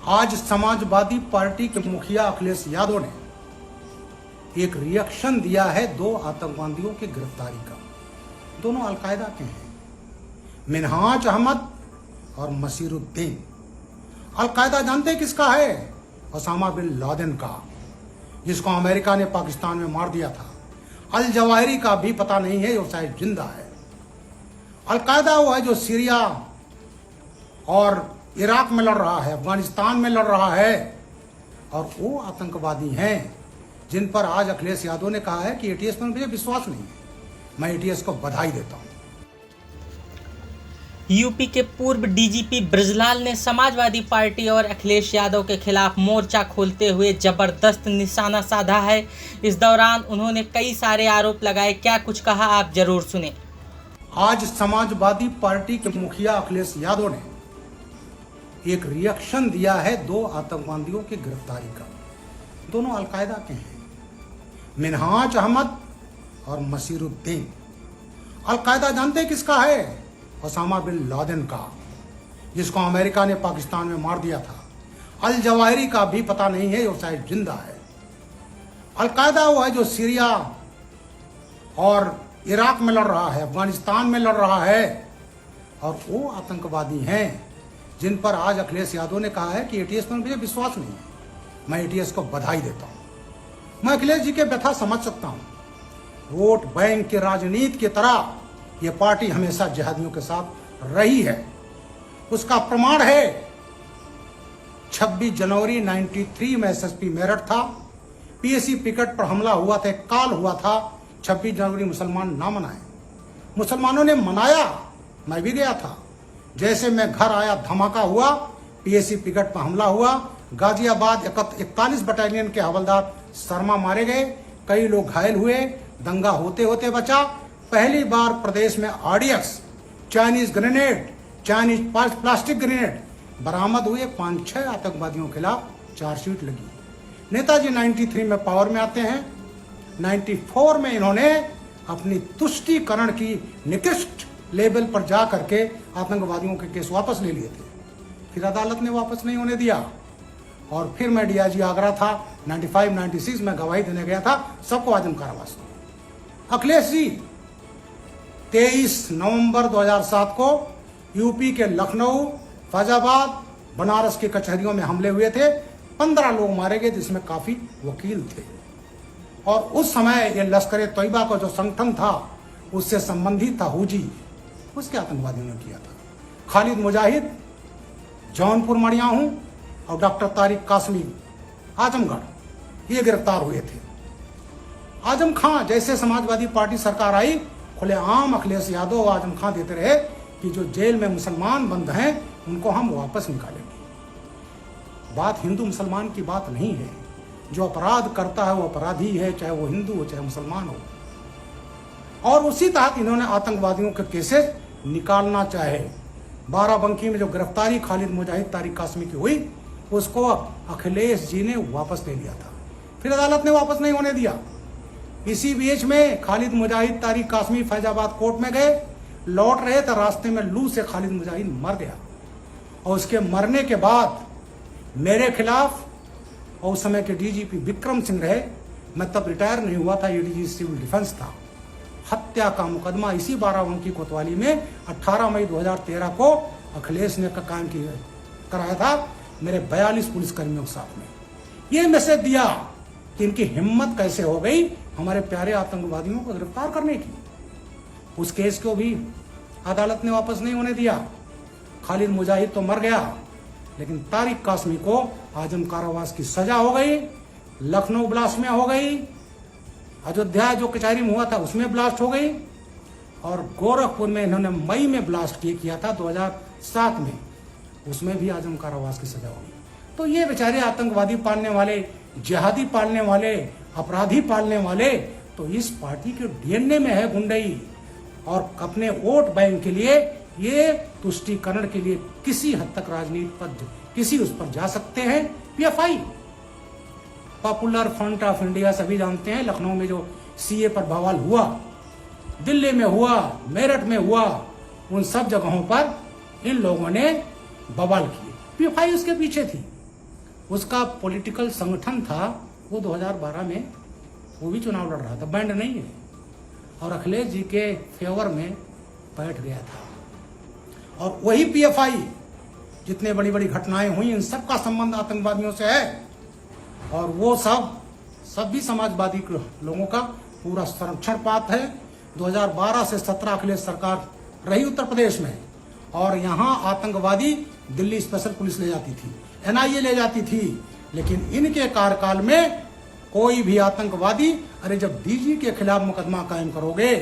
आज समाजवादी पार्टी के मुखिया अखिलेश यादव ने एक रिएक्शन दिया है दो आतंकवादियों की गिरफ्तारी का। दोनों अलकायदा के हैं, मिन्हाज अहमद और मसीरुद्दीन। अलकायदा जानते हैं किसका है? ओसामा बिन लादेन का, जिसको अमेरिका ने पाकिस्तान में मार दिया था। अल जवाहिरी का भी पता नहीं है, वो शायद जिंदा है। अलकायदा वो है जो सीरिया और इराक में लड़ रहा है, अफगानिस्तान में लड़ रहा है, और वो आतंकवादी हैं जिन पर आज अखिलेश यादव ने कहा है कि एटीएस पर मुझे विश्वास नहीं है। मैं एटीएस को बधाई देता हूं। यूपी के पूर्व डीजीपी ब्रजलाल ने समाजवादी पार्टी और अखिलेश यादव के खिलाफ मोर्चा खोलते हुए जबरदस्त निशाना साधा है। इस दौरान उन्होंने कई सारे आरोप लगाए। क्या कुछ कहा, आप जरूर सुने। आज समाजवादी पार्टी के मुखिया अखिलेश यादव ने एक रिएक्शन दिया है दो आतंकवादियों की गिरफ्तारी का। दोनों अलकायदा के हैं, मिन्हाज अहमद और मसीरुद्दीन। अलकायदा जानते हैं किसका है? ओसामा बिन लादेन का, जिसको अमेरिका ने पाकिस्तान में मार दिया था। अल जवाहिरी का भी पता नहीं है, वो शायद जिंदा है। अलकायदा वो है जो सीरिया और इराक में लड़ रहा है, अफगानिस्तान में लड़ रहा है, और वो आतंकवादी हैं जिन पर आज अखिलेश यादव ने कहा है कि एटीएस पर मुझे विश्वास नहीं है। मैं एटीएस को बधाई देता हूं। मैं अखिलेश जी के व्यथा समझ सकता हूं। वोट बैंक की राजनीति की तरह यह पार्टी हमेशा जिहादियों के साथ रही है। उसका प्रमाण है 26 जनवरी 93 में एसएसपी मेरठ था। पीएसी पिकेट पर हमला हुआ था, काल हुआ था। 26 जनवरी मुसलमान ना मनाए, मुसलमानों ने मनाया। मैं भी गया था। जैसे मैं घर आया धमाका हुआ, पीएसी पिकेट पर हमला हुआ। गाजियाबाद 41 बटालियन के हवलदार शर्मा मारे गए, कई लोग घायल हुए। दंगा होते होते बचा। पहली बार प्रदेश में RDX, Chinese grenade, Chinese plastic grenade बरामद हुए। 5-6 आतंकवादियों के खिलाफ चार्जशीट लगी। नेताजी 93 में पावर में आते हैं। 94 में इन्होंने अपनी तुष्टीकरण की निकृष्ट लेवल पर जा करके आतंकवादियों के केस वापस ले लिए थे। फिर अदालत ने वापस नहीं होने दिया, और फिर मैं डीआईजी आगरा था। 95-96 में गवाही देने गया था, सबको आजम कारावास। अखिलेश जी 23 नवंबर 2007 को यूपी के लखनऊ, फैजाबाद, बनारस की कचहरियों में हमले हुए थे। 15 लोग मारे गए, जिसमें काफी वकील थे। और उस समय ये लश्कर तैयबा का जो संगठन था, उससे संबंधित था हुजी, उसके आतंकवादियों ने किया था। खालिद मुजाहिद जौनपुर मड़िया हूं, और डॉक्टर तारिक कासमी आजमगढ़, ये गिरफ्तार हुए थे। आजम खां जैसे समाजवादी पार्टी सरकार आई, खुलेआम अखिलेश यादव और आजम खां देते रहे कि जो जेल में मुसलमान बंद हैं उनको हम वापस निकालेंगे। बात हिंदू मुसलमान की बात नहीं है। जो अपराध करता है वो अपराधी है, चाहे वो हिंदू हो चाहे मुसलमान हो। और उसी तहत इन्होंने आतंकवादियों के केसेस निकालना चाहे। बाराबंकी में जो गिरफ्तारी खालिद मुजाहिद तारिक कासमी की हुई, उसको अखिलेश जी ने वापस ले लिया था। फिर अदालत ने वापस नहीं होने दिया। इसी बीच में खालिद मुजाहिद तारिक कासमी फैजाबाद कोर्ट में गए, लौट रहे थे, रास्ते में लू से खालिद मुजाहिद मर गया। और उसके मरने के बाद मेरे खिलाफ, और उस समय के डीजीपी विक्रम सिंह रहे, मैं तब रिटायर नहीं हुआ था, एडीजी सिविल डिफेंस था, हत्या का मुकदमा इसी बाराबंकी कोतवाली में 18 मई 2013 को अखिलेश ने कायम कराया था मेरे 42 पुलिसकर्मियों के साथ में। ये मैसेज दिया कि इनकी हिम्मत कैसे हो गई हमारे प्यारे आतंकवादियों को गिरफ्तार करने की। उस केस को भी अदालत ने वापस नहीं होने दिया। खालिद मुजाहिद तो मर गया, लेकिन तारिक कासमी को आजम कारावास की सजा हो गई। लखनऊ ब्लास्ट में हो गई, अयोध्या जो कचहरी में हुआ था उसमें ब्लास्ट हो गई, और गोरखपुर में इन्होंने मई में ब्लास्ट किया था 2007 में, उसमें भी आजम कारावास की सजा हुई। तो ये बेचारे आतंकवादी पालने वाले, जिहादी पालने वाले, अपराधी पालने वाले, तो इस पार्टी के डीएनए में है गुंडई। और अपने वोट बैंक के लिए, ये तुष्टीकरण के लिए किसी हद तक राजनीति पर किसी उस पर जा सकते हैं। PFI, popular front of India, सभी जानते हैं। लखनऊ में जो सीए पर बवाल हुआ, दिल्ली में हुआ, मेरठ में हुआ, उन सब जगहों पर इन लोगों ने बवाल किए। पीएफआई उसके पीछे थी। उसका पॉलिटिकल संगठन था वो 2012 में वो भी चुनाव लड़ रहा था, बैंड नहीं है, और अखिलेश जी के फेवर में बैठ गया था। और वही पीएफआई, जितने बड़ी बड़ी घटनाएं हुई इन सब का संबंध आतंकवादियों से है, और वो सब भी समाजवादी लोगों का पूरा संरक्षण पात्र है। 2012 से 17 अखिलेश सरकार रही उत्तर प्रदेश में, और यहाँ आतंकवादी दिल्ली स्पेशल पुलिस ले जाती थी, एनआईए ले जाती थी, लेकिन इनके कार्यकाल में कोई भी आतंकवादी, अरे जब डीजी के खिलाफ मुकदमा कायम करोगे,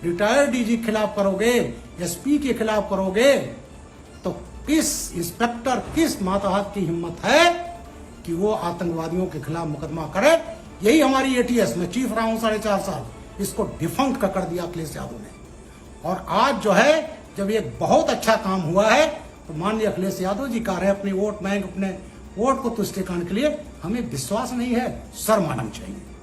रिटायर्ड डीजी के खिलाफ करोगे, एसपी के खिलाफ करोगे, तो किस इंस्पेक्टर, किस मातहत की हिम्मत है कि वो आतंकवादियों के खिलाफ मुकदमा करे। यही हमारी एटीएस, मैं चीफ रहा हूं 4.5 साल, इसको डिफंक्ट कर दिया अखिलेश यादव ने। और आज जो है जब ये बहुत अच्छा काम हुआ है, तो माननीय अखिलेश यादव जी कह रहे हैं अपने वोट बैंक, अपने वोट को तुष्टिकरण के लिए, हमें विश्वास नहीं है, शर्म आना चाहिए।